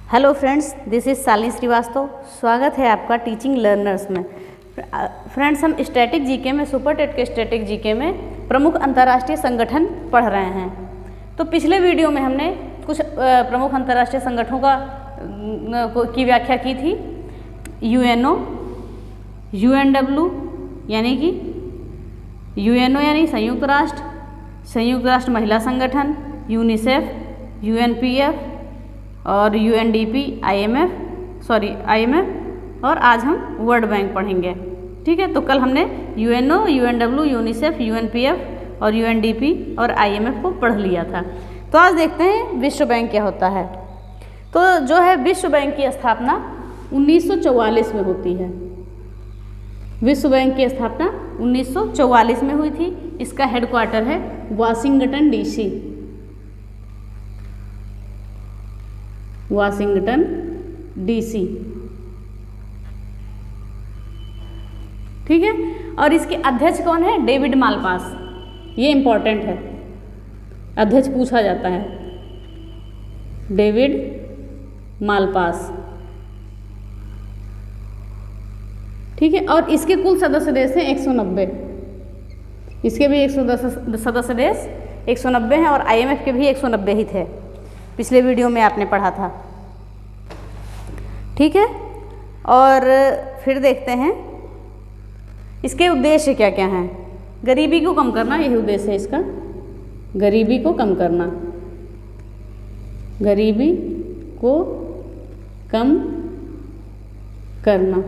Hello friends, this is Shalini Srivastava. स्वागत है आपका टीचिंग लर्नर्स में। फ्रेंड्स, हम स्टैटिक जीके में, सुपर टेट के स्टैटिक जीके में प्रमुख अंतर्राष्ट्रीय संगठन पढ़ रहे हैं। तो पिछले वीडियो में हमने कुछ प्रमुख अंतर्राष्ट्रीय संगठनों की व्याख्या की थी। यूएनओ, यूएनडब्ल्यू यानी कि यूएनओ यानी संयुक्त राष्ट्र महिला संगठन, यूनिसेफ, यूएनपीएफ और यूएनडीपी, आईएमएफ और आज हम वर्ल्ड बैंक पढ़ेंगे। ठीक है, तो कल हमने यूएनओ, यूएनडब्ल्यू, यूनिसेफ, यूएनपीएफ और यूएनडीपी और आईएमएफ को पढ़ लिया था। तो आज देखते हैं विश्व बैंक क्या होता है। तो जो है विश्व बैंक की स्थापना 1944 में होती है। विश्व बैंक की स्थापना 1944 में हुई थी। इसका हेडक्वार्टर है वाशिंगटन डीसी। वाशिंगटन डीसी, ठीक है। और इसके अध्यक्ष कौन है? David Malpass. ये इंपॉर्टेंट है, अध्यक्ष पूछा जाता है, डेविड मालपास। ठीक है, और इसके कुल सदस्य देश हैं 190। इसके भी 110 सदस्य देश 190 हैं और आईएमएफ के भी 190 ही थे। पिछले वीडियो में आपने पढ़ा था। ठीक है, और फिर देखते हैं इसके उद्देश्य क्या क्या हैं। गरीबी को कम करना, यही उद्देश्य है इसका। गरीबी को कम करना, गरीबी को कम करना।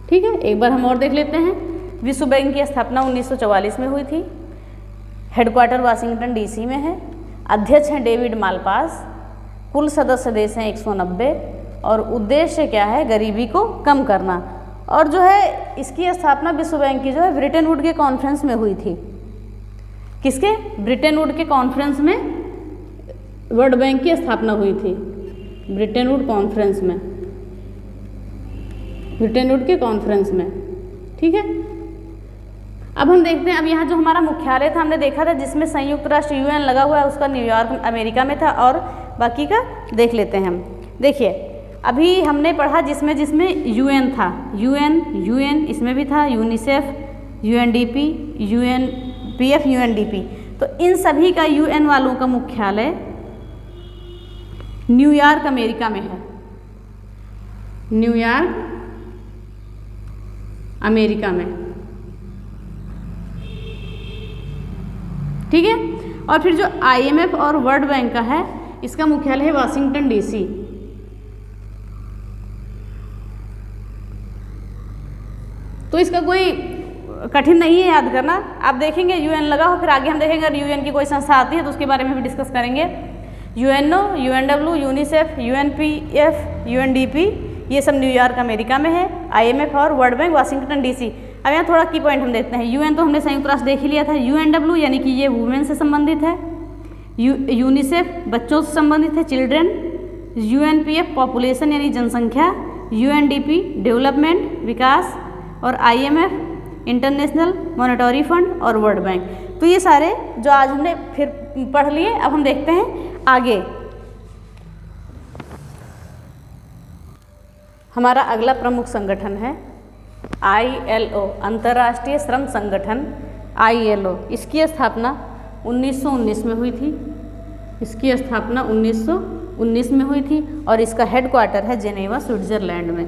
ठीक है, एक बार हम और देख लेते हैं। विश्व बैंक की स्थापना 1944 में हुई थी। हेडक्वार्टर वाशिंगटन डीसी में है। अध्यक्ष हैं डेविड मालपास। कुल सदस्य देश हैं 190 और उद्देश्य क्या है? गरीबी को कम करना। और जो है इसकी स्थापना विश्व बैंक की जो है ब्रिटेन वुड के कॉन्फ्रेंस में हुई थी। किसके? ब्रिटेन वुड के कॉन्फ्रेंस में वर्ल्ड बैंक की स्थापना हुई थी। ब्रिटेन वुड कॉन्फ्रेंस में, ब्रिटेन वुड के कॉन्फ्रेंस में। ठीक है, अब हम देखते हैं। अब यहाँ जो हमारा मुख्यालय था हमने देखा था, जिसमें संयुक्त राष्ट्र यूएन लगा हुआ है, उसका न्यूयॉर्क अमेरिका में था। और बाकी का देख लेते हैं हम। देखिए, अभी हमने पढ़ा जिसमें यूएन था, यूएन इसमें भी था, यूनिसेफ, यूएनडीपी, यूएनपीएफ, यूएनडीपी। तो इन सभी का यूएन वालों का मुख्यालय न्यूयॉर्क अमेरिका में है। न्यूयॉर्क अमेरिका में, ठीक है। और फिर जो आईएमएफ और वर्ल्ड बैंक का है, इसका मुख्यालय है वाशिंगटन डीसी। तो इसका कोई कठिन नहीं है याद करना। आप देखेंगे यूएन लगा हो, फिर आगे हम देखेंगे अगर यूएन की कोई संस्था आती है तो उसके बारे में भी डिस्कस करेंगे। यूएनओ, यूएनडब्ल्यू, यूनिसेफ, यूएनपीएफ, यूएनडीपी, ये सब न्यूयॉर्क अमेरिका में है। आईएमएफ और वर्ल्ड बैंक वाशिंगटन डीसी। अब यहाँ थोड़ा की पॉइंट हम देखते हैं। यूएन तो हमने संयुक्त राष्ट्र देख ही लिया था। यूएनडब्ल्यू यानी कि ये वुमेन से संबंधित है। यूनिसेफ बच्चों से संबंधित है, चिल्ड्रेन। यूएनपीएफ पॉपुलेशन यानी जनसंख्या। यूएनडीपी डेवलपमेंट, विकास। और आईएमएफ इंटरनेशनल मॉनेटरी फंड और वर्ल्ड बैंक। तो ये सारे जो आज हमने फिर पढ़ लिए। अब हम देखते हैं आगे। हमारा अगला प्रमुख संगठन है ILO, अंतर्राष्ट्रीय श्रम संगठन। ILO, इसकी स्थापना 1919 में हुई थी। इसकी स्थापना 1919 में हुई थी और इसका हेडक्वार्टर है जेनेवा, स्विट्जरलैंड में।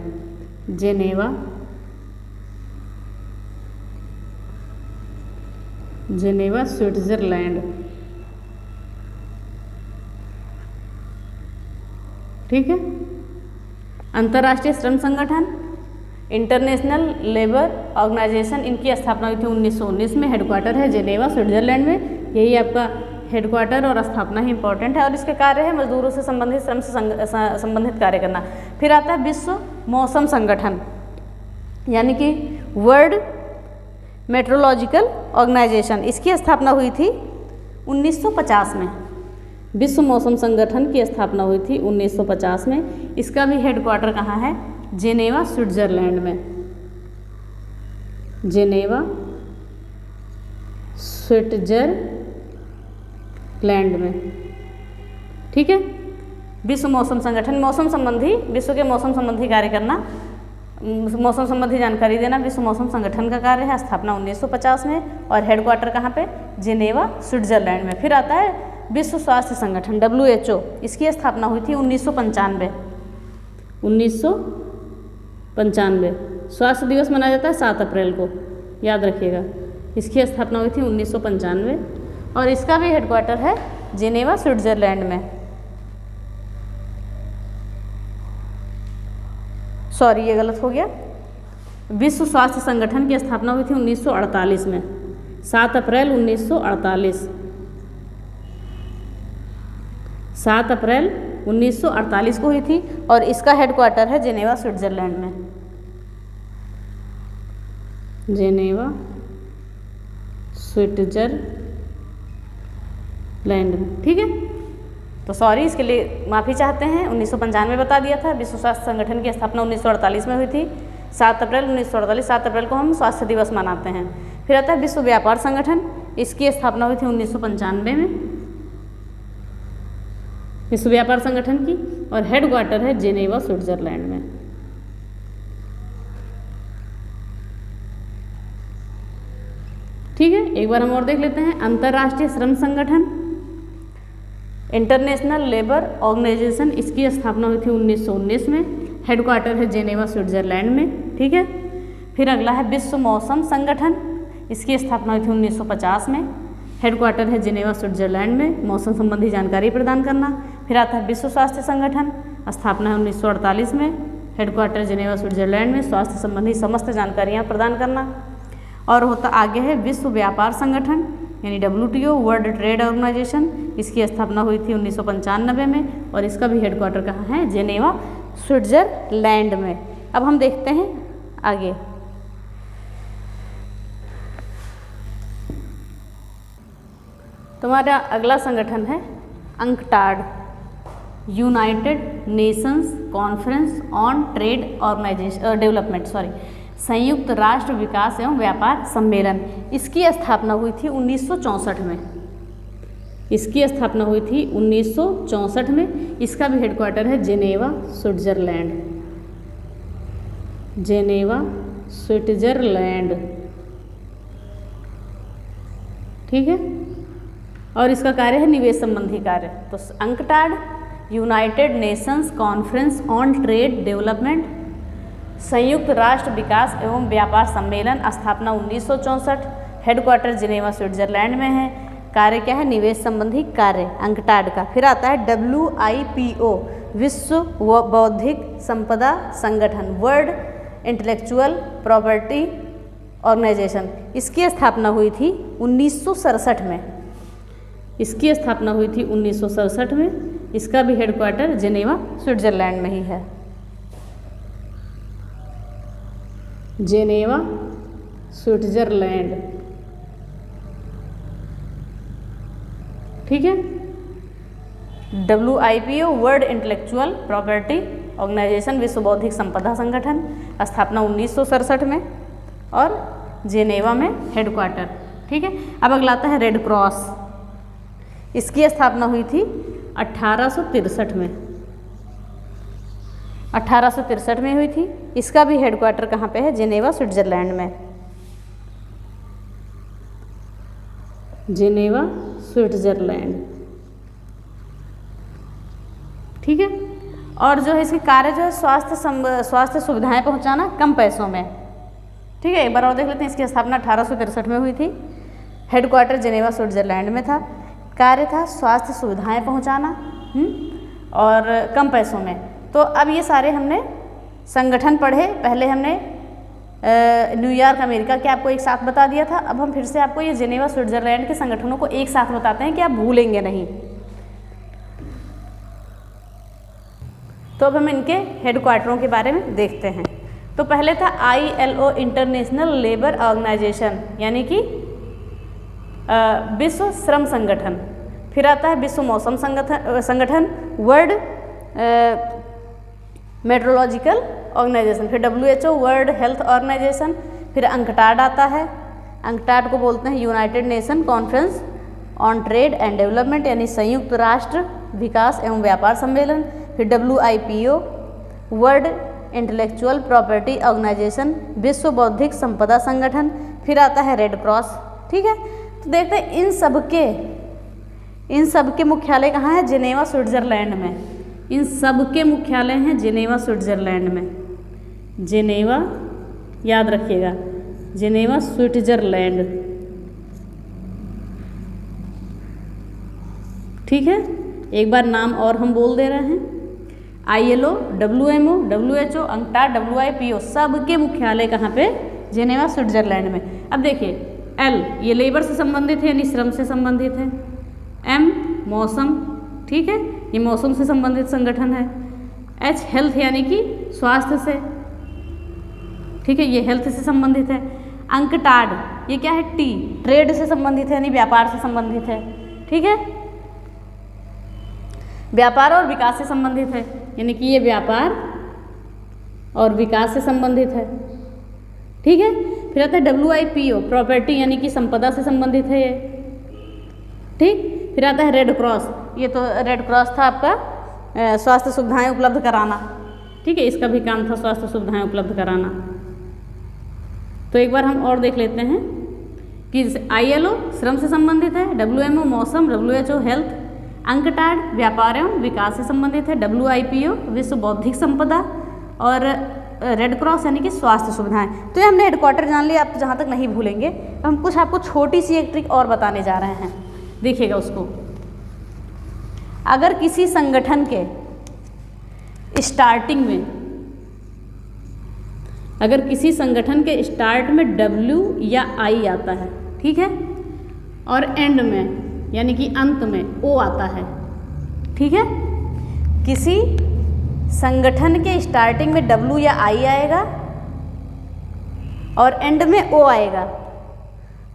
Geneva, Switzerland. ठीक है, अंतर्राष्ट्रीय श्रम संगठन, इंटरनेशनल लेबर ऑर्गेनाइजेशन, इनकी स्थापना हुई थी 1919 में। हेडक्वार्टर है जेनेवा, स्विट्जरलैंड में। यही आपका हेडक्वार्टर और स्थापना ही इंपॉर्टेंट है। और इसके कार्य है मजदूरों से संबंधित, श्रम से संबंधित कार्य करना। फिर आता है विश्व मौसम संगठन यानी कि वर्ल्ड मेट्रोलॉजिकल ऑर्गेनाइजेशन। इसकी स्थापना हुई थी 1950 में। विश्व मौसम संगठन की स्थापना हुई थी 1950 में। इसका भी हेडक्वार्टर कहाँ है? जेनेवा, स्विट्जरलैंड में। जेनेवा, स्विट्जरलैंड में। ठीक है, विश्व मौसम संगठन मौसम संबंधी, विश्व के मौसम संबंधी कार्य करना, मौसम संबंधी जानकारी देना विश्व मौसम संगठन का कार्य है। स्थापना 1950 में और हेडक्वार्टर कहाँ पे? जिनेवा, स्विट्जरलैंड में। फिर आता है विश्व स्वास्थ्य संगठन WHO, इसकी स्थापना हुई थी 1995। 1995 स्वास्थ्य दिवस मनाया जाता है 7 अप्रैल को, याद रखिएगा। इसकी स्थापना हुई थी 1995 और इसका भी हेडक्वार्टर है जिनेवा, स्विट्जरलैंड में। सॉरी, ये गलत हो गया। विश्व स्वास्थ्य संगठन की स्थापना हुई थी 1948 में, 7 अप्रैल 1948। 7 अप्रैल 1948 को हुई थी और इसका हेडक्वार्टर है जिनेवा, स्विट्जरलैंड में। जिनेवा, स्विट्जरलैंड में, ठीक है। तो सॉरी, इसके लिए माफ़ी चाहते हैं। 1995 बता दिया था। विश्व स्वास्थ्य संगठन की स्थापना 1948 में हुई थी, 7 अप्रैल 1948। 7 अप्रैल को हम स्वास्थ्य दिवस मनाते हैं। फिर आता है विश्व व्यापार संगठन, इसकी स्थापना हुई थी 1995 में, विश्व व्यापार संगठन की, और हेडक्वार्टर है जिनेवा, स्विट्जरलैंड में। ठीक है, एक बार हम और देख लेते हैं। अंतर्राष्ट्रीय श्रम संगठन, इंटरनेशनल लेबर ऑर्गेनाइजेशन, इसकी स्थापना हुई थी 1919 में, हेडक्वार्टर है जिनेवा, स्विट्जरलैंड में। ठीक है, फिर अगला है विश्व मौसम संगठन, इसकी स्थापना हुई थी 1950 में, हेडक्वार्टर है जिनेवा, स्विट्जरलैंड में, मौसम संबंधी जानकारी प्रदान करना। फिर आता है विश्व स्वास्थ्य संगठन, स्थापना है 1948 में, हेडक्वार्टर जिनेवा, स्विट्जरलैंड में, स्वास्थ्य संबंधी समस्त जानकारियाँ प्रदान करना। और होता आगे है विश्व व्यापार संगठन यानी WTO, वर्ल्ड ट्रेड ऑर्गेनाइजेशन, इसकी स्थापना हुई थी 1995 में और इसका भी हेडक्वार्टर कहाँ है? जिनेवा, स्विट्जरलैंड में। अब हम देखते हैं आगे। तुम्हारा अगला संगठन है UNCTAD, United Nations Conference on Trade Organization Development, संयुक्त राष्ट्र विकास एवं व्यापार सम्मेलन। इसकी स्थापना हुई थी 1964 में। इसकी स्थापना हुई थी 1964 में। इसका भी हेडक्वार्टर है जिनेवा, स्विट्जरलैंड। जिनेवा, स्विट्जरलैंड, ठीक है। और इसका कार्य है निवेश संबंधी कार्य। तो UNCTAD, United Nations Conference on trade development, संयुक्त राष्ट्र विकास एवं व्यापार सम्मेलन, स्थापना 1964, हेडक्वार्टर जिनेवा, स्विट्जरलैंड में है। कार्य क्या है? निवेश संबंधी कार्य अंकटाड का। फिर आता है WIPO, विश्व बौद्धिक संपदा संगठन, वर्ल्ड इंटेलेक्चुअल प्रॉपर्टी ऑर्गेनाइजेशन। इसकी स्थापना हुई थी 1967 में। इसकी स्थापना हुई थी 1967 में। इसका भी हेडक्वार्टर जिनेवा, स्विट्जरलैंड में ही है। जिनेवा, स्विट्जरलैंड, ठीक है। WIPO, World Intellectual Property Organization, विश्व बौद्धिक संपदा संगठन, स्थापना 1967 में और जिनेवा में हेडक्वार्टर, ठीक है। अब अगला आता है रेड क्रॉस। इसकी स्थापना हुई थी 1863 में। 1863 में हुई थी। इसका भी हेडक्वार्टर कहाँ पे है? जिनेवा, स्विट्जरलैंड में। जिनेवा, स्विट्जरलैंड, ठीक है। और जो है इसके कार्य जो है स्वास्थ्य सुविधाएं पहुंचाना कम पैसों में, ठीक है। एक बार और देख लेते हैं। इसकी स्थापना 1863 में हुई थी। हेडक्वार्टर जिनेवा, स्विट्जरलैंड में था। कार्य था स्वास्थ्य सुविधाएं पहुंचाना और कम पैसों में। तो अब ये सारे हमने संगठन पढ़े। पहले हमने न्यूयॉर्क, अमेरिका के आपको एक साथ बता दिया था। अब हम फिर से आपको ये जिनेवा, स्विट्जरलैंड के संगठनों को एक साथ बताते हैं कि आप भूलेंगे नहीं। तो अब हम इनके हेडक्वार्टरों के बारे में देखते हैं। तो पहले था ILO, इंटरनेशनल लेबर ऑर्गेनाइजेशन, यानी कि विश्व श्रम संगठन। फिर आता है विश्व मौसम संगठन, वर्ल्ड मेट्रोलॉजिकल ऑर्गेनाइजेशन। फिर WHO, वर्ल्ड हेल्थ ऑर्गेनाइजेशन। फिर अंकटाड आता है। अंकटाड को बोलते हैं United Nation Conference on Trade and Development, यानी संयुक्त राष्ट्र विकास एवं व्यापार सम्मेलन, फिर WIPO World Intellectual Property Organization, विश्व बौद्धिक संपदा संगठन, फिर आता है रेड क्रॉस। ठीक है, तो देखते हैं इन सब के मुख्यालय कहाँ है? जिनेवा स्विट्जरलैंड में। इन सब के मुख्यालय हैं जिनेवा स्विट्जरलैंड में। जिनेवा, याद रखिएगा, जिनेवा स्विट्जरलैंड। ठीक है, एक बार नाम और हम बोल दे रहे हैं। ILO, WMO, WHO, UNCTAD, WIPO सबके मुख्यालय कहाँ पे? जिनेवा स्विट्जरलैंड में। अब देखिए, L ये लेबर से संबंधित है यानी श्रम से संबंधित है। M मौसम, ठीक है, ये मौसम से संबंधित संगठन है। H हेल्थ यानी कि स्वास्थ्य से, ठीक है, ये हेल्थ से संबंधित है। UNCTAD ये क्या है? T ट्रेड से संबंधित है यानी व्यापार से संबंधित है। ठीक है, व्यापार और विकास से संबंधित है यानी कि ये व्यापार और विकास से संबंधित है। ठीक है, फिर आता है WIPO प्रॉपर्टी यानी कि संपदा से संबंधित है ये। ठीक, फिर आता है रेड क्रॉस, ये तो रेड क्रॉस था आपका स्वास्थ्य सुविधाएं उपलब्ध कराना। ठीक है, इसका भी काम था स्वास्थ्य सुविधाएं उपलब्ध कराना। तो एक बार हम और देख लेते हैं कि ILO श्रम से संबंधित है, WMO मौसम, WHO हेल्थ, UNCTAD व्यापार एवं विकास से संबंधित है, WIPO विश्व बौद्धिक संपदा और रेड क्रॉस यानी कि स्वास्थ्य सुविधाएं। तो ये हमने हेडक्वार्टर जान लिया, आप जहाँ तक नहीं भूलेंगे। हम कुछ आपको छोटी सी एक ट्रिक और बताने जा रहे हैं, देखिएगा उसको। अगर किसी संगठन के स्टार्टिंग में, अगर किसी संगठन के स्टार्ट में W या I आता है, ठीक है, और एंड में यानी कि अंत में O आता है, ठीक है, किसी संगठन के स्टार्टिंग में W या I आएगा और एंड में O आएगा,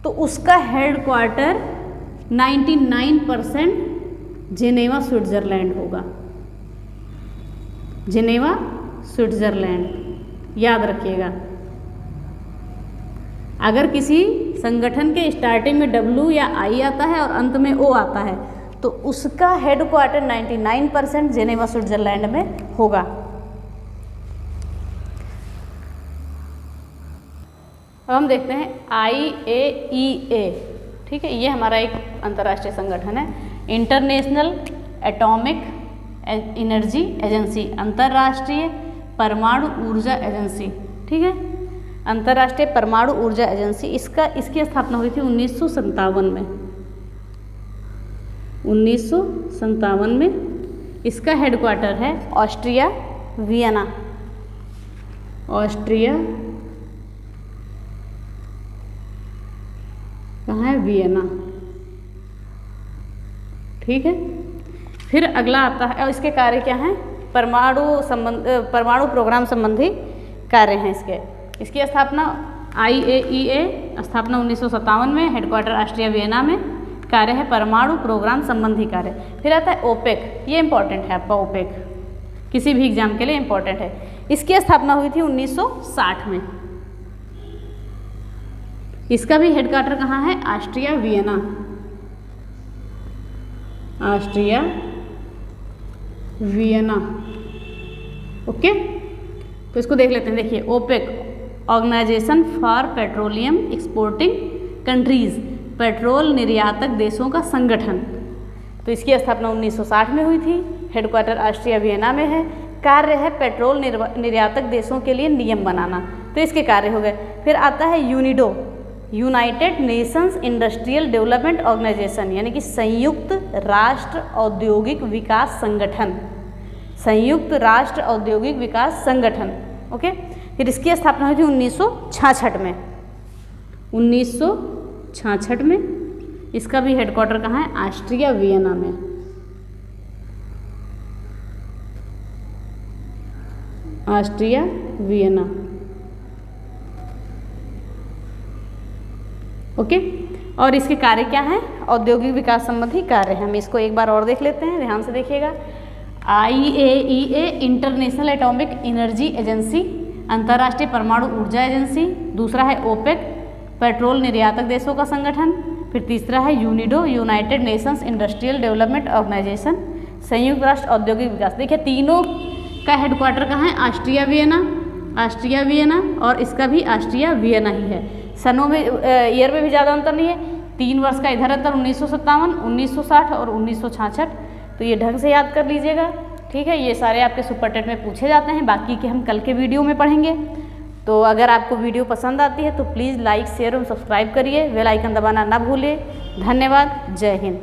तो उसका हेडक्वार्टर 99% जिनेवा स्विट्जरलैंड होगा। जिनेवा स्विट्जरलैंड, याद रखिएगा। अगर किसी संगठन के स्टार्टिंग में W या I आता है और अंत में O आता है तो उसका हेडक्वार्टर 99% जिनेवा स्विट्जरलैंड में होगा। अब हम देखते हैं IAEA, ठीक है, ये हमारा एक अंतर्राष्ट्रीय संगठन है, इंटरनेशनल एटॉमिक एनर्जी एजेंसी, अंतर्राष्ट्रीय परमाणु ऊर्जा एजेंसी। ठीक है, अंतर्राष्ट्रीय परमाणु ऊर्जा एजेंसी, इसकी स्थापना हुई थी 1957 में। 1957 में इसका हेडक्वार्टर है ऑस्ट्रिया वियना। ऑस्ट्रिया कहाँ है? वियना। ठीक है, फिर अगला आता है, और इसके कार्य क्या हैं? परमाणु प्रोग्राम संबंधी कार्य हैं इसकी स्थापना IAEA, स्थापना 1957 में, हेडक्वार्टर ऑस्ट्रिया वियना में, कार्य है परमाणु प्रोग्राम संबंधी कार्य। फिर आता है OPEC, ये इंपॉर्टेंट है आपका, OPEC किसी भी एग्जाम के लिए इंपॉर्टेंट है। इसकी स्थापना हुई थी 1960 में। इसका भी हेडक्वार्टर कहाँ है? Austria Vienna. Austria Vienna, okay. तो इसको देख लेते हैं। देखिए, OPEC Organization for Petroleum Exporting Countries, petrol निर्यातक देशों का संगठन। तो इसकी स्थापना 1960 में हुई थी, हेडक्वार्टर ऑस्ट्रिया वियना में है, कार्य है पेट्रोल निर्यातक देशों के लिए नियम बनाना। तो इसके कार्य हो गए। फिर आता है UNIDO, United Nations Industrial Development Organization, यानी कि संयुक्त राष्ट्र औद्योगिक विकास संगठन। संयुक्त राष्ट्र औद्योगिक विकास संगठन, ओके। फिर इसकी स्थापना हुई थी 1966 में। 1966 में इसका भी हेडक्वार्टर कहाँ है? ऑस्ट्रिया वियना में। Austria Vienna, okay. और इसके कार्य क्या हैं? औद्योगिक विकास संबंधी कार्य हैं। हम इसको एक बार और देख लेते हैं, ध्यान से देखिएगा। IAEA international atomic energy agency, अंतर्राष्ट्रीय परमाणु ऊर्जा एजेंसी। दूसरा है OPEC, पेट्रोल निर्यातक देशों का संगठन। फिर तीसरा है UNIDO, United Nations Industrial Development Organization. संयुक्त राष्ट्र औद्योगिक विकास। देखिए तीनों का हेडक्वार्टर कहाँ है, ऑस्ट्रिया वियना और इसका भी ऑस्ट्रिया वियना ही है। सनों में ईयर में भी ज़्यादा अंतर नहीं है, 3 वर्ष का इधर अंतर 1957, 1960 और 1966। तो ये ढंग से याद कर लीजिएगा, ठीक है। ये सारे आपके सुपर टेट में पूछे जाते हैं, बाकी के हम कल के वीडियो में पढ़ेंगे। तो अगर आपको वीडियो पसंद आती है तो प्लीज़ लाइक शेयर और सब्सक्राइब करिए, बेल आइकन दबाना ना भूलिए। धन्यवाद, जय हिंद।